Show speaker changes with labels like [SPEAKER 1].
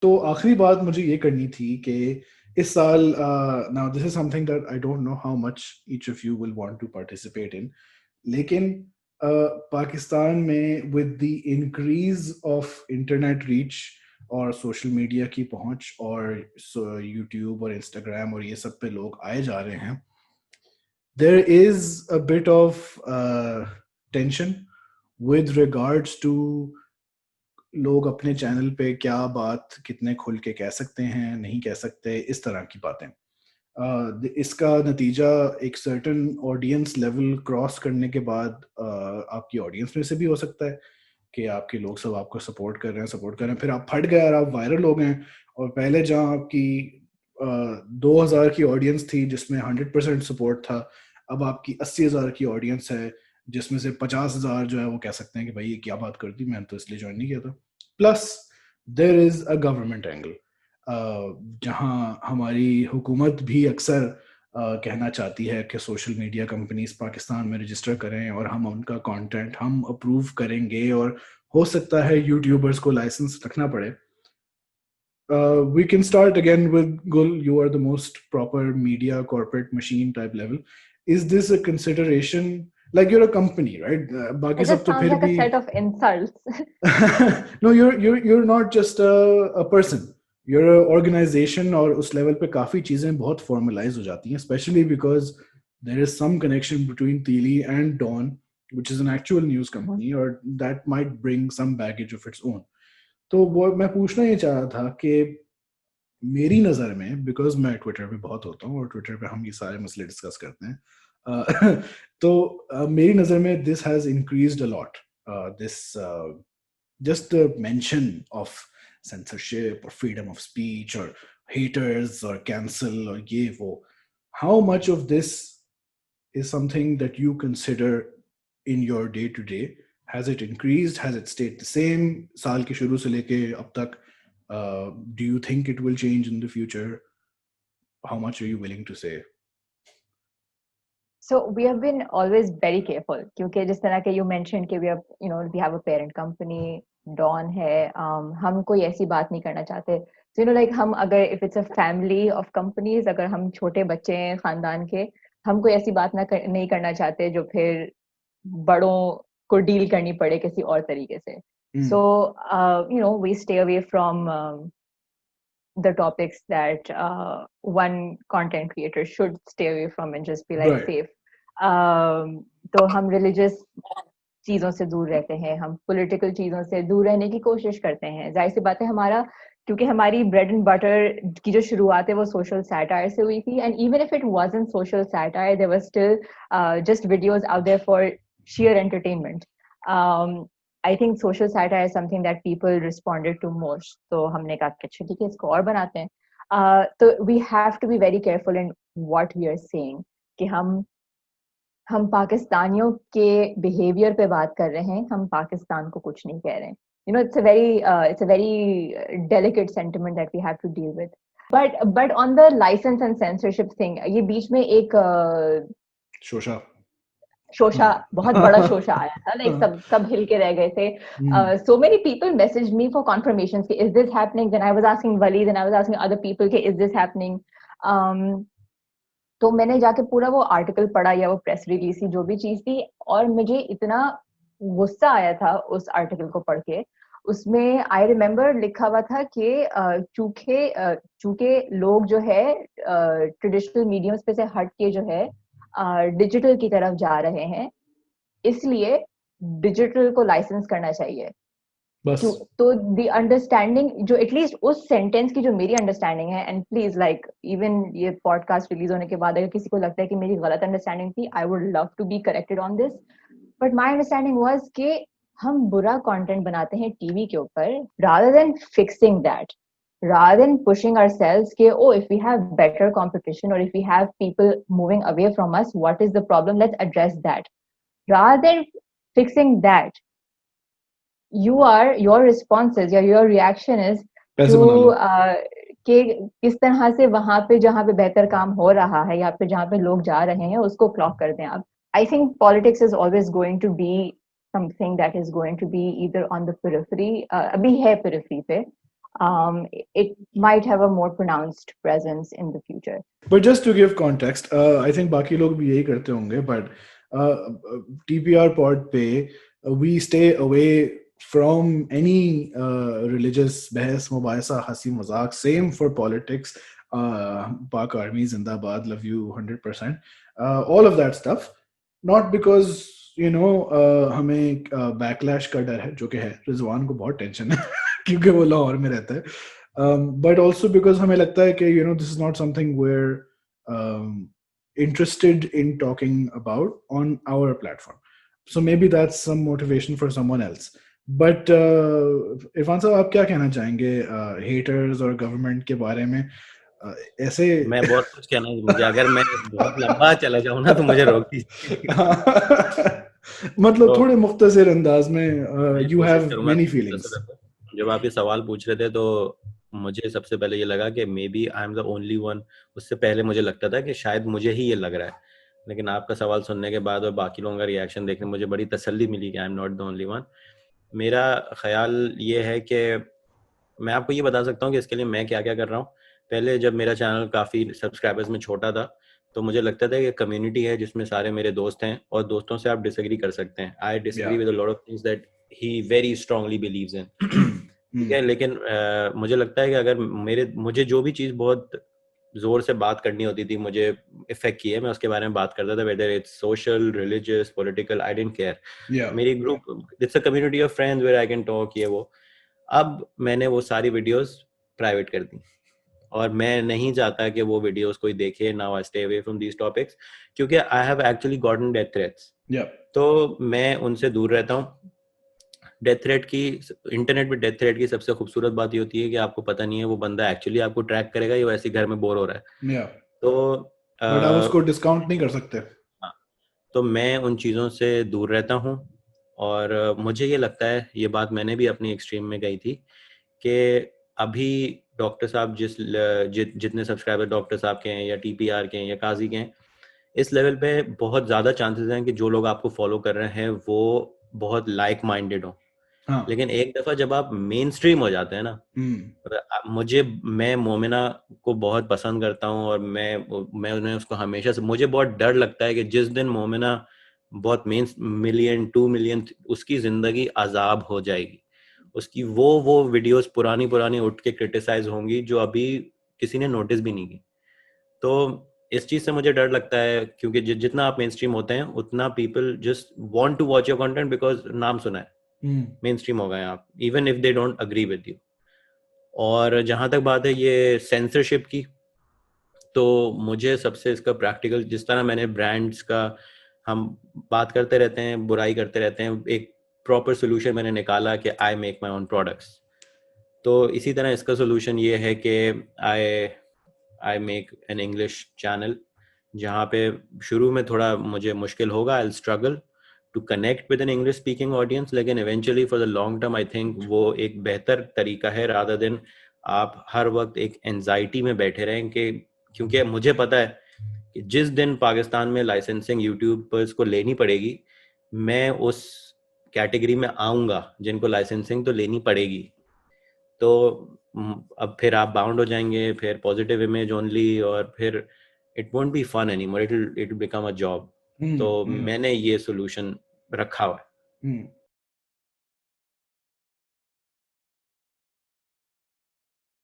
[SPEAKER 1] तो आखिरी बात मुझे ये करनी थी कि इस साल, now this is something that I don't know how much each of you will want to participate in, लेकिन पाकिस्तान में with the increase of internet reach और सोशल मीडिया की पहुंच और यूट्यूब और इंस्टाग्राम और ये सब पे लोग आए जा रहे हैं, there is a bit of tension with regards to लोग अपने चैनल पे क्या बात कितने खुल के कह सकते हैं, नहीं कह सकते, इस तरह की बातें। इसका नतीजा एक सर्टन ऑडियंस लेवल क्रॉस करने के बाद आपकी ऑडियंस में से भी हो सकता है कि आपके लोग सब आपको सपोर्ट कर रहे हैं, फिर आप फट गए और आप वायरल हो गए, और पहले जहाँ आपकी 2,000 की ऑडियंस थी जिसमें 100% सपोर्ट था, अब आपकी 80,000 की ऑडियंस है जिसमें से 50,000 जो है वो कह सकते हैं कि भाई ये क्या बात कर दी, मैंने तो इसलिए ज्वाइन नहीं किया था। Plus there is a government angle, जहाँ हमारी हुकूमत भी अक्सर कहना चाहती है कि सोशल मीडिया कंपनीज पाकिस्तान में रजिस्टर करें और हम उनका कंटेंट हम अप्रूव करेंगे, और हो सकता है यूट्यूबर्स को लाइसेंस रखना पड़े। We can start again with Gul. You are the most proper media corporate machine type level. Is this a consideration? Like you're a company, right? बाकी
[SPEAKER 2] It
[SPEAKER 1] सब
[SPEAKER 2] just
[SPEAKER 1] तो
[SPEAKER 2] sounds
[SPEAKER 1] फिर
[SPEAKER 2] like a
[SPEAKER 1] भी
[SPEAKER 2] set of insults.
[SPEAKER 1] no, you're not just a person. You're an organization, और उस level पे काफी चीजें बहुत formalize हो जाती हैं, especially because there is some connection between Teeli and Dawn, which is an actual news company, or that might bring some baggage of its own. तो वो मैं पूछना ये चाह रहा था कि मेरी नज़र में, बिकॉज मैं ट्विटर पे बहुत होता हूँ और ट्विटर पे हम ये सारे मसले डिस्कस करते हैं, तो मेरी नज़र में this has increased a lot, this just the mention of censorship or freedom of speech or haters or cancel or ye wo, how much of this is something that you consider in your day to day? Has it increased? Has it stayed the same साल के शुरू से लेके अब तक? Do you think it will change in the future? How much are you willing to say?
[SPEAKER 2] So we have been always very careful क्योंकि जिस तरह के you mentioned कि we have a parent company, Dawn है, हम कोई ऐसी बात नहीं करना चाहते. So like हम अगर if it's a family of companies, अगर हम छोटे बच्चे हैं खानदान के, हम कोई ऐसी बात नहीं करना चाहते जो फिर बड़ों को डील करनी पड़े किसी और तरीके से. So we stay away from the topics that one content creator should stay away from and just be like
[SPEAKER 1] Right.
[SPEAKER 2] safe. तो हम religious चीजों से दूर रहते हैं, हम political चीजों से दूर रहने की कोशिश करते हैं. जाहिर सी बात है हमारा, क्योंकि हमारी bread and butter की जो शुरुआत है वो social satire से हुई थी, and even if it wasn't social satire, there were still just videos out there for sheer entertainment. I think social satire is something that people responded to most. तो हमने कहा कि अच्छा ठीक है इसको और बनाते हैं. तो we have to be very careful in what we are saying कि हम पाकिस्तानियों के बिहेवियर पे बात कर रहे हैं, हम पाकिस्तान को कुछ नहीं कह रहे हैं. It's a very delicate sentiment that we have to deal with. But on the license and censorship thing, ये बीच में एक
[SPEAKER 1] शोशा.
[SPEAKER 2] शोशा, बहुत बड़ा शोशा आया था, लाइक सब हिल के रह गए थे. So many people messaged me for confirmations कि is this happening, then I was asking Wali, then I was asking other people कि is this happening. तो मैंने जाके पूरा वो आर्टिकल पढ़ा या वो प्रेस रिलीज थी जो भी चीज थी, और मुझे इतना गुस्सा आया था उस आर्टिकल को पढ़ के. उसमें आई रिमेम्बर लिखा हुआ था कि चूंकि लोग जो है ट्रेडिशनल मीडियम्स पे से हट के जो है डिजिटल की तरफ जा रहे हैं, इसलिए डिजिटल को लाइसेंस करना चाहिए.
[SPEAKER 1] बस.
[SPEAKER 2] तो द अंडरस्टैंडिंग जो एटलीस्ट उस सेंटेंस की जो मेरी अंडरस्टैंडिंग है, एंड प्लीज लाइक इवन ये पॉडकास्ट रिलीज होने के बाद अगर किसी को लगता है कि मेरी गलत अंडरस्टैंडिंग थी, I would love to be corrected on this. But my understanding was कि हम बुरा कंटेंट बनाते हैं टीवी के ऊपर, rather than fixing that, rather than pushing ourselves कि oh if we have better competition or if we have people moving away from us, what is the problem, let's address that. Rather than fixing that, your responses या your reaction is
[SPEAKER 1] पैसे
[SPEAKER 2] to
[SPEAKER 1] बना लो.
[SPEAKER 2] कि किस तरह से वहां पे जहां पे बेहतर काम हो रहा है या फिर जहां पे लोग जा रहे हैं उसको क्लॉक कर दें आप. I think politics is always going to be something that is going to be either on the periphery, अभी है periphery पे, it might have a more pronounced presence in the future.
[SPEAKER 1] But just to give context, I think बाकी लोग भी यही करते होंगे, but TPR pod पे we stay away from any religious बहस मुबाहिसा हंसी मजाक. Same for politics. Pak Army Zindabad, love you 100%. All of that stuff. Not because हमें बैकलैश का डर है, जो कि है, रिजवान को बहुत टेंशन है क्योंकि वो लाहौर में रहता है, but also because हमें लगता है कि this is not something we're interested in talking about on our platform. So maybe that's some motivation for someone else. But Irfan साहब, आप क्या कहना चाहेंगे haters और government के बारे में? ऐसे
[SPEAKER 3] मैं बहुत कुछ कहना है मुझे, अगर मैं बहुत लंबा चला जाऊं ना तो मुझे रोक दीजिए.
[SPEAKER 1] मतलब थोड़े मुख्तसर अंदाज में, you have many feelings.
[SPEAKER 3] जब आप ये सवाल पूछ रहे थे तो मुझे सबसे पहले ये लगा कि maybe I am the only one. उससे पहले मुझे लगता था कि शायद मुझे ही ये लग रहा है, लेकिन आपका सवाल सुनने के बाद और बाकी लोगों का रिएक्शन देखने मुझे बड़ी तसल्ली मिली कि I am not the only one. मेरा ख्याल ये है कि मैं आपको ये बता सकता हूँ कि इसके लिए मैं क्या क्या कर रहा हूँ. पहले जब मेरा चैनल काफ़ी सब्सक्राइबर्स में छोटा था तो मुझे लगता था कि कम्युनिटी है जिसमें सारे मेरे दोस्त हैं और दोस्तों से आप डिसएग्री कर सकते हैं. I disagree with a lot of things that he very strongly believes in. ठीक है, लेकिन मुझे लगता है कि अगर मुझे जो भी चीज़ बहुत जोर से बात करनी होती थी, मुझे इफेक्ट की है, मैं उसके बारे में बात करता था, whether it's social, religious, political, I didn't care. मेरी group, it's a community of friends where I can talk, ये वो. अब मैंने वो सारी वीडियोस प्राइवेट कर दी और मैं नहीं चाहता कि वो वीडियोस कोई देखे. Now I stay away from these topics क्योंकि I have actually gotten death threats. तो मैं उनसे दूर रहता हूँ. डेथ थ्रेट की, इंटरनेट पे डेथ थ्रेट की सबसे खूबसूरत बात ये होती है कि आपको पता नहीं है वो बंदा एक्चुअली आपको ट्रैक करेगा या वैसे घर में बोर हो रहा है. तो
[SPEAKER 1] बट आप उसको डिस्काउंट नहीं कर सकते.
[SPEAKER 3] हाँ, तो मैं उन चीज़ों से दूर रहता हूँ. और मुझे ये लगता है, ये बात मैंने भी अपनी एक्सट्रीम में कही थी कि अभी डॉक्टर साहब जितने सब्सक्राइबर डॉक्टर साहब के हैं या TPR के हैं या काजी के हैं, इस लेवल पे बहुत ज़्यादा चांसेस हैं कि जो लोग आपको फॉलो कर रहे हैं वो बहुत लाइक माइंडेड हो. हाँ. लेकिन एक दफ़ा जब आप मेन स्ट्रीम हो जाते हैं ना, मैं मोमिना को बहुत पसंद करता हूँ और मैं उन्हें उसको हमेशा से, मुझे बहुत डर लगता है कि जिस दिन मोमिना बहुत मिलियन 2 मिलियन, उसकी ज़िंदगी अजाब हो जाएगी. उसकी वो वीडियोस पुरानी उठ के क्रिटिसाइज होंगी जो अभी किसी ने नोटिस भी नहीं की. तो इस चीज़ से मुझे डर लगता है क्योंकि जितना आप मेन स्ट्रीम होते हैं उतना people just want to watch your content because नाम सुना है, मेन स्ट्रीम हो गए आप, even if they don't agree with you. और जहाँ तक बात है ये सेंसरशिप की, तो मुझे सबसे इसका प्रैक्टिकल, जिस तरह मैंने ब्रांड्स का, हम बात करते रहते हैं, बुराई करते रहते हैं, एक प्रॉपर सोल्यूशन मैंने निकाला कि I make my own products. तो इसी तरह इसका सोल्यूशन ये है कि I make an English channel, जहाँ पे शुरू में थोड़ा मुझे मुश्किल होगा, I will struggle to connect with an English speaking audience, लेकिन eventually for the long term I think वो एक बेहतर तरीका है रादर देन आप हर वक्त एक एंजाइटी में बैठे रहें. कि क्योंकि मुझे पता है कि जिस दिन पाकिस्तान में लाइसेंसिंग यूट्यूबर्स को लेनी पड़ेगी, मैं उस कैटेगरी में आऊँगा जिनको लाइसेंसिंग तो लेनी पड़ेगी. तो अब फिर आप बाउंड हो जाएंगे, फिर पॉजिटिव इमेज ओनली, और फिर it won't be fun anymore, it will become a job. तो मैंने ये सोल्यूशन रखा हुआ है.